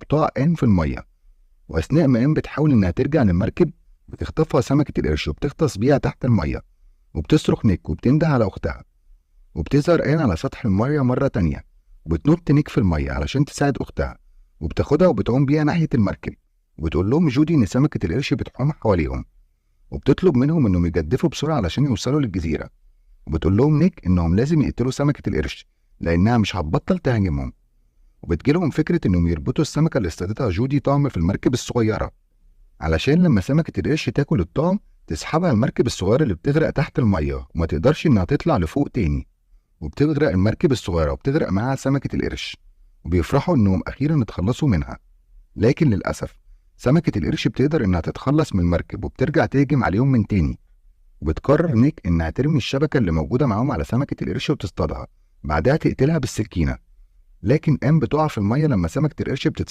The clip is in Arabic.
وبتقع آن في المية، وأثناء ما آن بتحاول إنها ترجع للمركب بتخطفها سمكة القرش وبتغطس بيها تحت المية، وبتصرخ نيك وبتنده على أختها. وبتظهر آن على سطح المية مرة تانية، وبتنط نيك في المية علشان تساعد أختها، وبتاخدها وبتعوم بيها ناحية المركب، وبتقول لهم جودي إن سمكة القرش بتحوم حواليهم، وبتطلب منهم إنهم يجدفوا بسرعة علشان يوصلوا للجزيرة، وبتقول لهم نيك إنهم لازم يقتلوا سمكة القرش لأنها مش هتبطل تهاجمهم. وبتجيلهم فكرة إنهم يربطوا السمكة اللي اصطادتها جودي طعم في المركب الصغيرة، علشان لما سمكة القرش تاكل الطعم تسحبها المركب الصغيرة اللي بتغرق تحت المية وما تقدرش إنها تطلع لفوق تاني، وبتغرق المركب الصغيرة وبتغرق معاها سمكة القرش، وبيفرحوا إنهم أخيرا اتخلصوا منها. لكن للأسف سمكة القرش بتقدر إنها تتخلص من المركب وبترجع تهجم عليهم من تاني، وبتقرر نيك إنها ترمي الشبكة اللي موجودة معاهم على سمكة القرش وتصطادها، بعدها تقتلها بالسكينة. لكن آن بتقع في المية لما سمكة القرش بتتصدم